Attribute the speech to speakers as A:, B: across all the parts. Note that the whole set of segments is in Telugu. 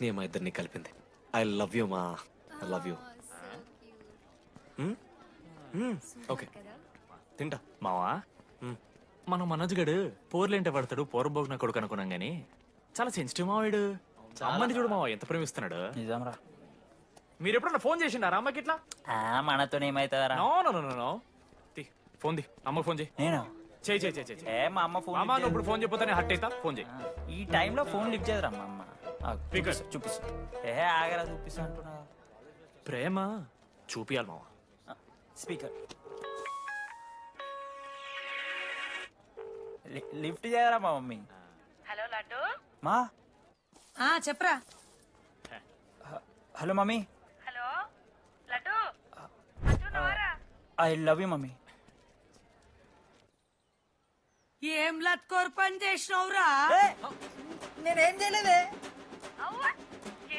A: ఆకాశమే మా ఇద్దరిని కలిపింది. ఐ లవ్ యూ మా, ఐ లవ్ యూ. ఓకే తింటా.
B: మావా మనం మనోజ్ గడు పోర్లేంటే పడతాడు పోరబోగు నా కొడుకు అనుకున్నాం గానీ చాలా సెన్సిటివ్ మావాడు. అమ్మని చూడు మావా ఎంత ప్రేమిస్తున్నాడు.
C: నిజంరా.
B: మీరు ఎప్పుడన్నా ఫోన్ చేసిండారా అమ్మకి ఇట్లా?
C: మనతో ఏమైతుందరా?
B: No no no no no. Phone ది అమ్మకి ఫోన్ చేయి.
C: నేను
B: చేయి చేయి చేయి చేయి.
C: మా అమ్మ ఫోన్
B: అమ్మ నువ్వు ఇప్పుడు ఫోన్ చెప్పితే హట్ అవుతా. ఫోన్ చేయి.
C: ఈ టైంలో ఫోన్ లిఫ్ట్ చేయదురా మా అమ్మ.
B: Speaker.
C: చూపిస్తా. ఆగరా చూపిస్తా అంటున్నా.
B: ప్రేమ చూపియాలి మావా.
C: స్పీకర్ లిఫ్ట్ చేయరా మా మమ్మీ.
D: హలో లడ్డు.
C: మా
D: చెప్పరా.
C: Hello mummy.
D: హలో లడ్డు. అంటున్నావారా?
C: I love you mummy.
D: ఏం లత్కోర్ పని చేసినవురా?
C: నేనేం చేయలేదే.
D: అవ్వా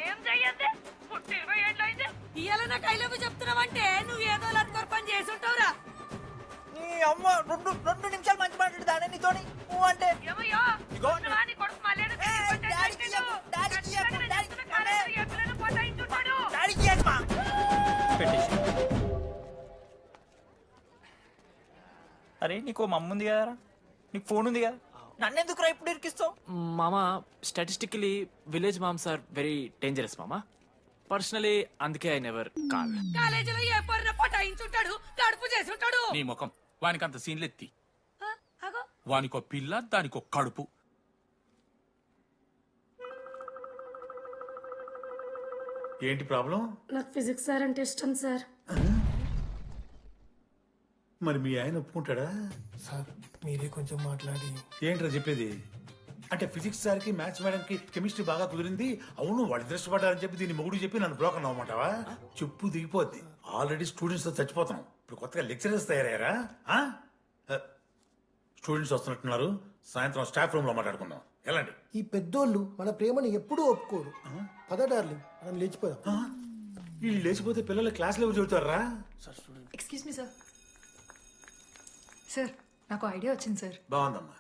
D: ఏం చెయ్యద్దే. పుట్టి 20 ఏళ్ళు అయితే ఇయ్యాల నాకు ఐ లవ్ యూ చెప్తున్నావంటే నువ్వు ఏదో లత్కోర్ పని చేసి ఉంటావురా.
C: నీ అమ్మ రెండు నిమిషాలు మంచి మాట్లాడుతానే నీతోని నువ్వు అంటే.
D: ఏమయ్యో నువ్వా నీ కొడుకు మళ్ళీ
C: అరే నీకు మమ్మ ఉంది కదరా, నీకు ఫోన్ ఉంది కదా, నన్నెందుకు రా ఇప్పుడు ఇరికిస్తావు?
B: మామా statistically village moms are very dangerous మామా. పర్సనలీ అందుకే ఐ నెవర్ కాల్.
D: కాలేజీలో ఏ పొరిన పటాయించుంటాడు, కడుపు చేసి ఉంటాడు.
E: నీ ముఖం వానికంత సీన్లెత్తి.
D: అగో
E: వానికో పిల్ల దానికో కడుపు.
F: ఏంటి ప్రాబ్లం?
G: నాకు ఫిజిక్స్ సార్ అంటే ఇష్టం సార్.
F: మరి మీ ఆయన ఒప్పుకుంటాడా?
H: సార్ మీరే కొంచెం మాట్లాడి.
F: ఏంట్రా చెప్పేది? అంటే ఫిజిక్స్ సార్కి మ్యాథ్స్ మేడంకి కెమిస్ట్రీ బాగా కుదిరింది, అవును వాళ్ళు ఇష్టపడ్డారని చెప్పి దీన్ని మొగుడు చెప్పి నన్ను బ్రోకన్ అవ్వమంటావా? చెప్పు దిగిపోద్ది. ఆల్రెడీ స్టూడెంట్స్ తో చచ్చిపోతాం, ఇప్పుడు కొత్తగా లెక్చరర్స్ తయారయ్యారా? స్టూడెంట్స్ వస్తున్నట్టున్నారు, సాయంత్రం స్టాఫ్ రూమ్ లో మాట్లాడుకుందాం. వెళ్ళండి.
H: ఈ పెద్దోళ్ళు మన ప్రేమని ఎప్పుడూ ఒప్పుకోరు. పద డార్లింగ్ మనం లేచిపోదాం.
F: వీళ్ళు లేచిపోతే పిల్లలు క్లాస్ లో చదువుతారా?
I: Excuse me sir. సార్ నాకు ఐడియా వచ్చింది సార్.
F: బాగుందమ్మా.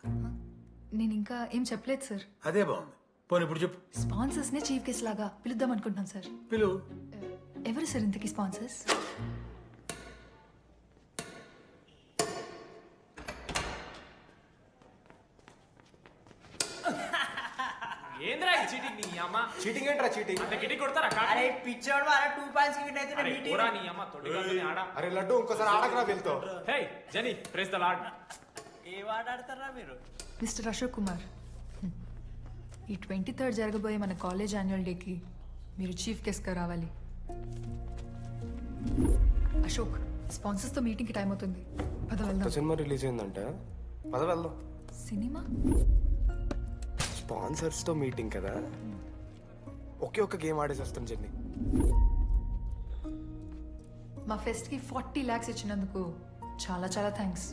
I: నేను ఇంకా ఏం చెప్పలేదు సార్.
F: అదే బాగుంది. పోనీ ఇప్పుడు చెప్పు.
I: స్పాన్సర్స్ నే చీఫ్ గెస్ట్ లాగా పిలుద్దాం అనుకుంటున్నాను సార్.
F: పిలువు.
I: ఎవరు సార్ ఇంతకీ స్పాన్సర్స్?
B: ఏంద్రా చీటింగ్ నీ అమ్మ?
H: చీటింగ్ ఏంట్రా చీటింగ్?
B: అంత గిటి కొడతారా?
C: అరే పిచ్చోడు వాళ్ళ 2 పాయింట్స్ విన్ అయితే
B: అరే
C: మీటింగ్.
B: పోరా నీ అమ్మ తొడిగాని ఆడ.
H: అరే లడ్డు ఇంకోసారి ఆడకరా వెళ్తావు.
B: హే జని ప్రెస్ ద లార్డ్.
C: ఏ వాడు ఆడతారా మీరు?
I: మిస్టర్ అశోక్ కుమార్, ఈ 23rd జరగబోయే మన కాలేజ్ యాన్యువల్ డేకి మీరు చీఫ్ గెస్ట్గా రావాలి. అశోక్, స్పాన్సర్స్తో మీటింగ్కి టైం అవుతుంది. పద వెళ్దాం.
H: సినిమా రిలీజ్ అయిందంట, పద వెళ్దాం.
I: సినిమా?
H: స్పాన్సర్స్ తో మీటింగ్ కదా, ఒకే ఒక్క గేమ్ ఆడేసి వస్తాం జర్నీ.
I: మా ఫెస్ట్కి 40 lakhs ఇచ్చినందుకు చాలా చాలా థ్యాంక్స్.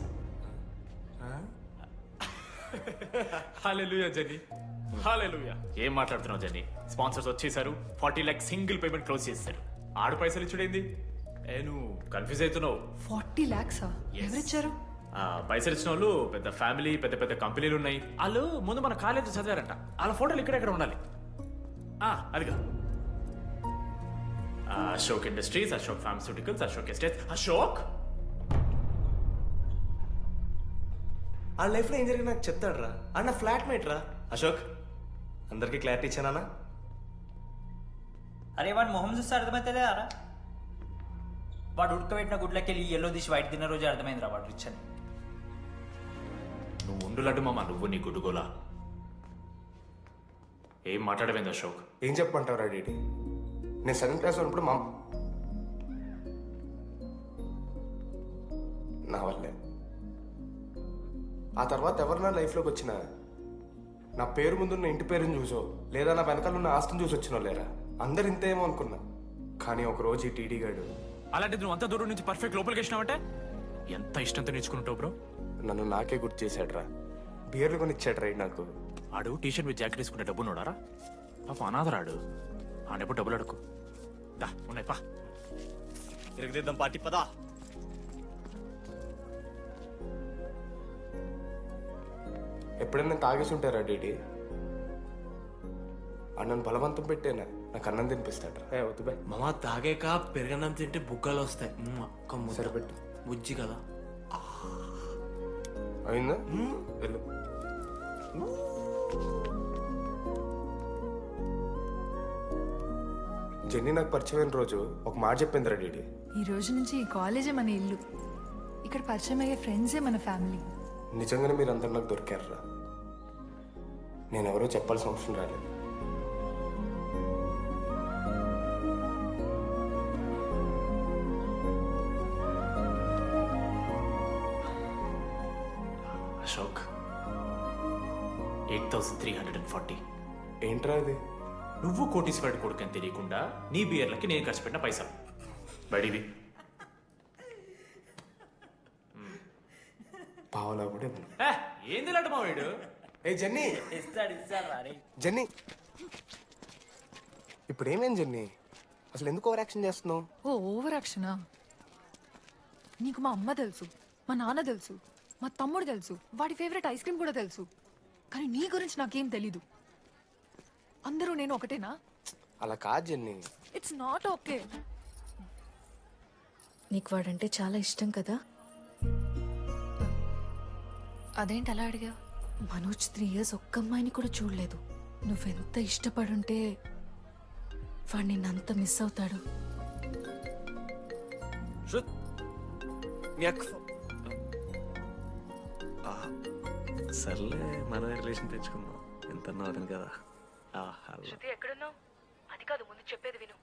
B: హల్లెలూయా జని, హల్లెలూయా. ఏం మాట్లాడుతున్నావు జని? స్పాన్సర్స్ వచ్చేసారు, 40 lakhs సింగిల్ పేమెంట్ క్లోజ్ చేశారు. ఆడు పైసలు ఇచ్చుడేంది? నువ్వు కన్ఫ్యూజ్ అవుతున్నావు.
I: 40 lakhs ఎవరిచ్చారు?
B: పైసలు ఇచ్చిన వాళ్ళు పెద్ద ఫ్యామిలీ, పెద్ద పెద్ద కంపెనీలు ఉన్నాయి. వాళ్ళు ముందు మన కాలేజ్ చదివారంట, వాళ్ళ ఫోటోలు ఇక్కడెక్కడ ఉండాలి. అదిగా Ashok industries, Ashok pharmaceuticals, Ashok estates. Ashok
A: ఆ లైఫ్ లో ఏం జరిగింది నాకు చెప్తాడు రా. అన్న ఫ్లాట్ మేట్ రా అశోక్. అందరికి క్లారిటీ ఇచ్చానా?
C: అరే వాడు మొహం చూస్తే అర్థమైతే అరా. వాడు ఉడకబెట్టిన గుడ్లకి వెళ్ళి ఎల్లో తీసి వైట్ తిన్న రోజు అర్థమైందిరా వాడు రిచ్ అని.
B: నువ్వు ఉండులడ్డు మామ, నువ్వు నీ గుడ్డుగోలా. ఏం మాట్లాడవేంది అశోక్?
H: ఏం చెప్పమంటావు డీడీ? నేను 7th క్లాస్ ఉన్నప్పుడు మా నా వల్లే. ఆ తర్వాత ఎవరు నా లైఫ్లోకి వచ్చినా నా పేరు ముందున్న ఇంటి పేరుని చూసో లేదా నా వెనకాల ఉన్న ఆస్తిని చూసి వచ్చినో లేరా, అందరు ఇంతేమో అనుకున్నా. కానీ ఒకరోజు ఈ టీడీ గాడు
B: అలాంటిది నువ్వు అంత దూరం నుంచి పర్ఫెక్ట్ లోపలికి వచ్చినావంటే ఎంత ఇష్టంతో నేర్చుకుంటావు బ్రో.
H: నన్ను నాకే గుర్తు చేశాడు రా, బియర్లు కొనిచ్చాడు రా నాకు.
B: ఆడు టీషర్ట్ మీద జాకెట్ వేసుకుంటే డబ్బు నోడారా? పాప అనాథరాడు, ఆడెప్పుడు డబ్బులు అడుకు. దా ఉన్నాయి పా,
A: ఇరగదిద్దాం పార్టీ పదా.
H: ఎప్పుడైనా తాగేసి ఉంటారా డీడీ? అన్నను బలవంతం పెట్టేనా నాకు అన్నం తినిపిస్తాడ్రా. వద్దు బాయ్.
A: మామ తాగాక పెరగన్నం తింటే బుగ్గలు వస్తాయి.
H: సరిపెట్టు.
A: బుజ్జి కదా.
H: అయిందా? వెళ్ళు. జెన్నీ నాకు పరిచయమైన రోజు ఒక మాట చెప్పిందిరా డీడీ.
I: ఈ రోజు నుంచి ఈ కాలేజే మన ఇల్లు. ఇక్కడ పరిచయం అయ్యే ఫ్రెండ్సే మన ఫ్యామిలీ.
H: నిజంగానే మీరందరూ నాకు దొరికారురా. నేను ఎవరో చెప్పాల్సిన అవసరం రాలేదు.
B: అశోక్ 8,340.
H: ఏంట్రా అది?
B: నువ్వు కోటీశ్వరుడు కొడుకని తెలియకుండా నీ బియర్లకి నేను ఖర్చు పెట్టిన పైసలు బడివి.
H: పావలా కూడా ఇవ్వను.
B: ఏంది లాంటి మా వీడు?
H: ఏ జెన్నీ,
C: ఇస్తాడు రా.
H: జెన్నీ, ఇప్పుడు ఏమేం జెన్నీ? అసలు ఎందుకు ఓవర్ యాక్షన్ చేస్తున్నావు?
I: ఓ ఓవర్ యాక్షనా? నీకు మా అమ్మ తెలుసు, మా నాన్న తెలుసు, మా తమ్ముడు తెలుసు, వాడి ఫేవరెట్ ఐస్ క్రీమ్ కూడా తెలుసు. కానీ నీ గురించి నాకేం తెలీదు. అందరూ నేను ఒకటేనా?
H: అలా కాదు జెన్నీ.
I: It's not okay.
G: నీకు వాడంటే చాలా ఇష్టం కదా?
I: అదేంటి అలా అడిగా?
G: మనోజ్ 3 years ఒక్క అమ్మాయిని కూడా చూడలేదు. నువ్వెంత ఇష్టపడుంటే వాడు నిన్నంత మిస్ అవుతాడు.
A: సర్లే మన రిలేషన్ తెచ్చుకుందాం. ఎంత అతను కదా.
G: శృతి ఎక్కడున్నావు? అది కాదు, ముందు చెప్పేది విను.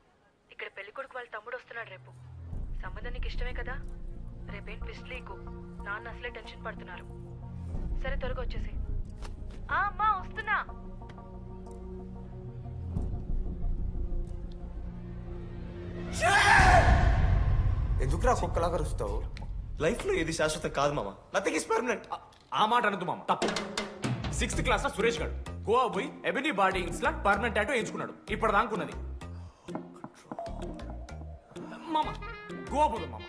G: ఇక్కడ పెళ్లి కొడుకు వాళ్ళ తమ్ముడు వస్తున్నాడు రేపు. సంబంధం నీకు ఇష్టమే కదా? రేపేం ట్విస్ట్ లీకు. నాన్న అసలే టెన్షన్ పడుతున్నారు. సరే త్వరగా వచ్చేసి. అమ్మా వస్తున్నా.
H: ఎందుకురా కుక్కలాగా రుస్తావు?
A: లైఫ్ లో ఏది శాశ్వతం కాదు మామ. Nothing is permanent.
B: ఆ మాట అనదు మామ, తప్పు. 6th క్లాస్ లో సురేష్ గారు గోవా పోయి ఎబినీ బార్డింగ్స్ లా పర్మనెంట్ టాటూ ఎంచుకున్నాడు. ఇప్పుడు దానుకున్నది మామ. గోవా పోదు మామ.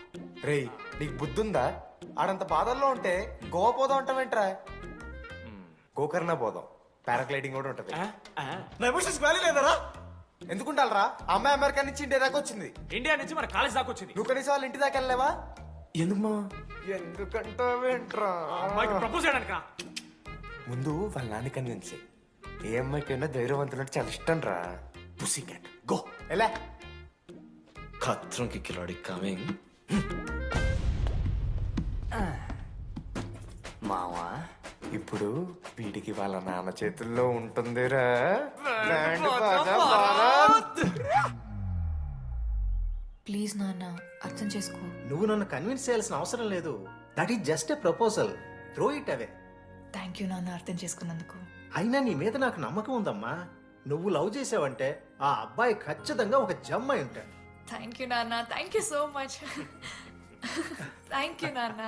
H: రేయ్, నీకు బుద్ధుందా? ఆడంత బాధల్లో ఉంటే గోవా పోదాం అంటావేంట్రా? గోకర్ణ పోదాం. పారాగ్లైడింగ్ కూడా ఉంటది.
A: నా ఎమోషన్స్ వాల్యూ లేదరా?
H: ఎందుకుంటారా? అమ్మాయి అమెరికా నుంచి ఇండియా దాకా వచ్చింది.
B: ఇండియా నుంచి మన కాలేజ్ దాకా వచ్చింది.
H: నువ్వు కనీసం వాళ్ళ ఇంటి దాకా వెళ్ళలేవా?
A: ఎందుకు మామ?
H: ఎందుకంటావేంట్రా?
B: అమ్మాయికి ప్రపోజ్ చేయడానికి రా.
H: ముందు వాళ్ళ నాన్న కన్విన్స్. ఏ అమ్మాయికైనా ధైర్యవంతులంటే చాలా ఇష్టం రా.
A: పుసి క్యాట్ గో.
H: ఎలా?
A: ఖత్రం కి కిలాడి కమింగ్.
H: మావా, ఇప్పుడు వీడికి వాళ్ళ నాన్న చేతుల్లో ఉంటుందిరా.
I: ప్లీజ్ నాన్న, అర్థం చేసుకో.
J: నువ్వు నన్ను కన్విన్స్ చేయాల్సిన అవసరం లేదు. That is just a proposal. Throw it away.
I: Thank you నాన్న, అర్థం చేసుకున్నందుకు.
J: అయినా నీ మీద నాకు నమ్మకం ఉందమ్మా. నువ్వు లవ్ చేసావంటే ఆ అబ్బాయి ఖచ్చితంగా ఒక జమ్ అయి ఉంటాడు.
I: థ్యాంక్ యూ నాన్న, thank you so much. Thank you నాన్న.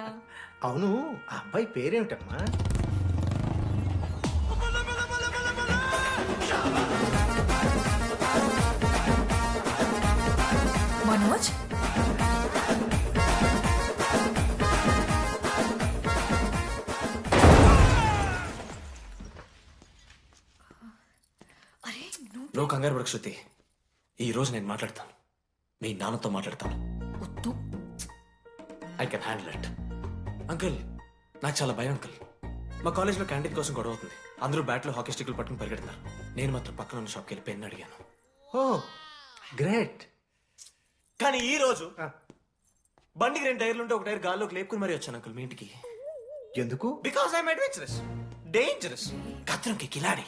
J: అవును, ఆ అబ్బాయి పేరేమిటమ్మా?
I: మనోజ్. అరే
A: నువ్వు కంగారు పడకు శృతి. ఈ రోజు నేను మాట్లాడతాను. మీ నాన్నతో మాట్లాడతాను.
I: వద్దు.
A: I can handle it. Uncle, నాకు చాలా భయం అంకుల్. మా కాలేజ్లో క్యాంటీన్ కోసం గొడవ అవుతుంది. అందరూ బ్యాట్లో హాకీ స్టిక్లు పట్టుకుని పరిగెడుతున్నారు. నేను మాత్రం పక్కన ఉన్న షాప్కి వెళ్ళి పెన్ అడిగాను.
J: ఓ గ్రేట్.
A: కానీ ఈ రోజు బండికి 2 టైర్లు ఉంటే ఒక టైర్ గాల్లోకి లేపుకుని మరీ వచ్చాను అంకుల్ మీ ఇంటికి.
J: ఎందుకు?
A: బికాస్ ఐఎమ్ అడ్వెంచరస్, డేంజరస్, కత్రంకి కిలాడి.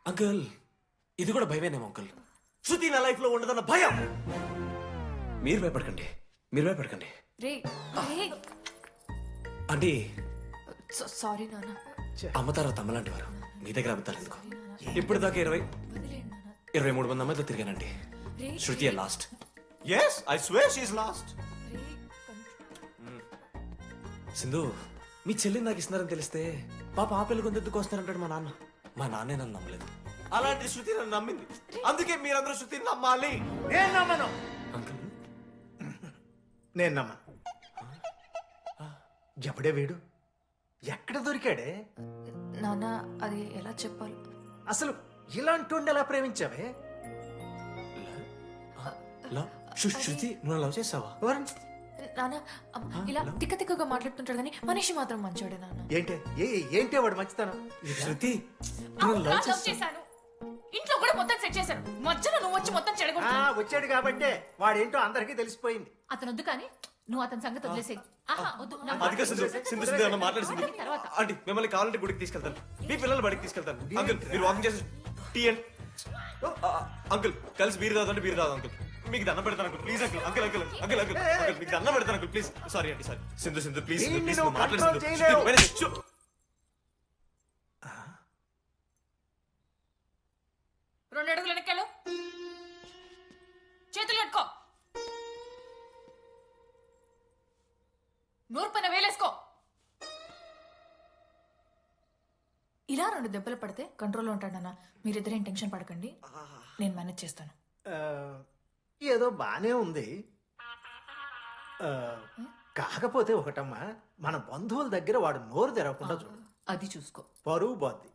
A: అంకుల్, ఇది కూడా భయమేనేమో అంకుల్. శృతి నా లైఫ్ లో ఉండదన్న భయం. మీరు భయపడకండి, మీరు భయపడకండి.
I: రే రే.
A: అంటే
I: సారీ నాన్న.
A: అమ్మ తర్వాత అమ్మలాంటి వారు. మీ దగ్గర అబద్ధాలు ఎందుకు? ఇప్పుడు దాకా 23 మంది అమ్మాయితో తిరిగానండి. Shruti last. Yes, I swear she is last. Sindhu, మీ చెల్లిని నాకు ఇస్తున్నారని తెలిస్తే పాప ఆ పెళ్లి కొందెందుకు వస్తారంటాడు మా నాన్న. మా నాన్నే నన్ను నమ్మలేదు. అలాంటి శృతి నన్ను నమ్మింది. అందుకే మీరందరూ శృతిని నమ్మాలి.
J: నేను నమ్మను.
A: అంకుల్,
J: నేను నమ్మను. ఎవడే వీడు? ఎక్కడ దొరికాడే?
I: నాన్న అది ఎలా చెప్పాలి?
J: అసలు ఇలాంటి ఎలా ప్రేమించావే?
A: శృతి నువ్వు లవ్ చేసావా?
I: నాన్న ఇలా తిక్కగా మాట్లాడుతుంటాడు కానీ మనిషి మాత్రం మంచోడే నాన్న.
J: ఏంటే వాడు మంచితనం?
A: శృతి
I: లవ్ చేశాను, ఇంట్లో కూడా మొత్తం సెట్ చేశాను, మధ్యలో నువ్వు వచ్చి మొత్తం చెడగొట్టు.
J: వచ్చాడు కాబట్టే వాడేంటో అందరికీ తెలిసిపోయింది.
I: అతను వద్దు కానీ నువ్వు అతని సంగతి వదిలేసేయి.
A: తర్వాత ఆంటీ మిమ్మల్ని కావాలంటే గుడికి తీసుకెళ్తాను, మీ పిల్లలు బడికి తీసుకెళ్తాను. అంకుల్ మీరు వాకింగ్ చేసి టీ అండ్ అంకుల్ కలిసి బీరు తాగుతుంటే బీరు తాగు అంకుల్. మీకు దండం పెడతాను uncle please uncle. Uncle uncle uncle uncle uncle మీకు దండం పెడతాను అంకుల్ ప్లీజ్. సారీ అండి సారీ. సింధు ప్లీజ్ ప్లీజ్ మాట్లాడు.
I: 2 అడుగులు వెనకాలు, చేతులు కట్టుకో, నూరు పైన వేలేసుకో. ఇలా 2 దెబ్బలు పడితే కంట్రోల్లో ఉంటాడన్నా. మీరిద్దరేం టెన్షన్ పడకండి, నేను మేనేజ్ చేస్తాను.
J: ఏదో బానే ఉంది. కాకపోతే ఒకటమ్మా, మన బంధువుల దగ్గర వాడు నోరు తెరవకుండా చూడు.
I: అది చూసుకో.
J: పరువు పోద్ది.